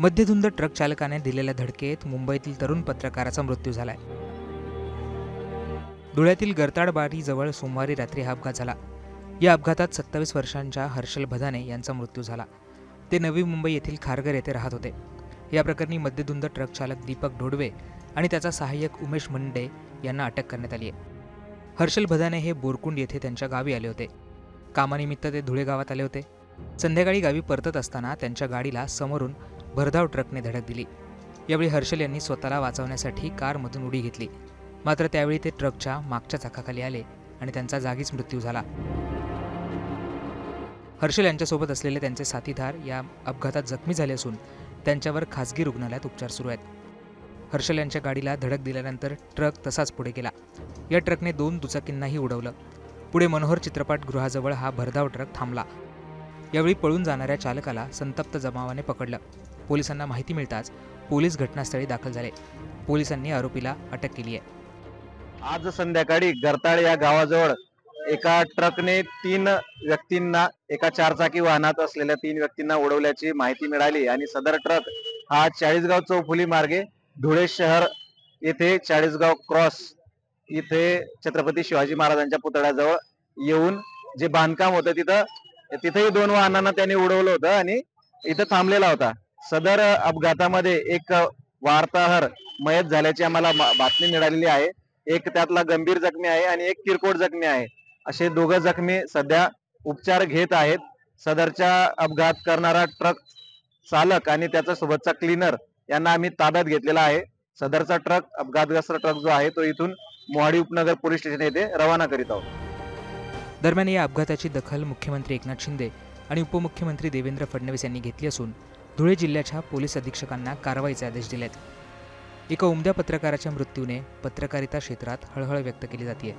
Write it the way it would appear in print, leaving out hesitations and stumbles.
मध्यधुंद truck चालकाने दिलेल्या धडकेत मुंबईतील तरुण पत्रकाराचा मृत्यू झालाय। धुळ्यातील गरताडबारीजवळ सोमवारी रात्री हा अपघात झाला। या अपघातात 27 वर्षांच्या हर्षल भदाने यांचा मृत्यू झाला। ते नवी मुंबई येथील खारघर येथे राहत होते। या प्रकरणी मध्यधुंद ट्रक चालक दीपक ढोडवे आणि त्याचा सहाय्यक उमेश मंडे यांना अटक करण्यात आली आहे। हर्षल भदाने हे बोरकुंड येथे त्यांच्या गावी आले होते। कामानिमित्त ते धुळे गावात आले होते। संध्याकाळी गावी परतत असताना त्यांच्या गाडीला समोरून भरधाव ट्रकने धडक दिली। यावेळी हर्षल यांनी स्वतःला वाचवण्यासाठी कारमधून उडी घेतली, मात्र त्यावेळी ते ट्रकच्या मागच्या चाकाखाली आले आणि त्यांचा जागीच मृत्यू झाला। हर्षल यांच्यासोबत असलेले त्यांचे साथीदार या अपघातात जखमी झाले असून त्यांच्यावर खासगी रुग्णालयात उपचार सुरू आहेत। हर्षल यांच्या गाडीला धडक दिल्यानंतर ट्रक तसाच पुढे गेला। या ट्रकने 2 दुचाकींनाही उडवलं। पुढे मनोहर चित्रपटगृहाजवळ हा भरधाव ट्रक थांबला। यावेळी पळून जाणाऱ्या चालकाला संतप्त जमावाने पकडलं। पोलिसांना माहिती मिळताच पोलीस घटनास्थळी दाखल झाले। पोलिसांनी आरोपीला अटक केली आहे। आज संध्याकाळी गरताड या गावाजवळ एका ट्रकने 3 व्यक्तींना, एका 4 चाकी वाहनात असलेल्या 3 व्यक्तींना उडवल्याची माहिती मिळाली आणि सदर ट्रक हा चाळीसगाव चौफुली मार्गे धुळे शहर येथे चाळीसगाव क्रॉस इथे छत्रपती शिवाजी महाराजांच्या पुतळ्याजवळ येऊन जे बांधकाम होतं तिथेही 2 वाहनांना त्यांनी उडवलं होतं आणि इथं थांबलेला होता। सदर अपघातामध्ये एक वार्ताहर मयत झाल्याची आम्हाला बातमी मिळालेली आहे। एक त्यातला गंभीर जखमी आहे आणि एक किरकोळ जखमी आहे। असे 2 जखमी सध्या उपचार घेत आहेत। सदरचा अपघात करणारा ट्रक चालक आणि त्याच्या सोबतचा क्लीनर यांना आम्ही ताब्यात घेतलेला आहे। सदरचा ट्रक, अपघातग्रस्त ट्रक जो आहे तो इथून मोहाडी उपनगर पोलीस स्टेशन येथे रवाना करीत आहोत। दरम्यान या अपघाताची दखल मुख्यमंत्री एकनाथ शिंदे आणि उपमुख्यमंत्री देवेंद्र फडणवीस यांनी घेतली असून धुळे जिल्ह्याच्या पोलीस अधीक्षकांना कारवाईचे आदेश दिलेत। एका उमद्या पत्रकाराच्या मृत्यूने पत्रकारिता क्षेत्रात हळहळ व्यक्त केली जाते।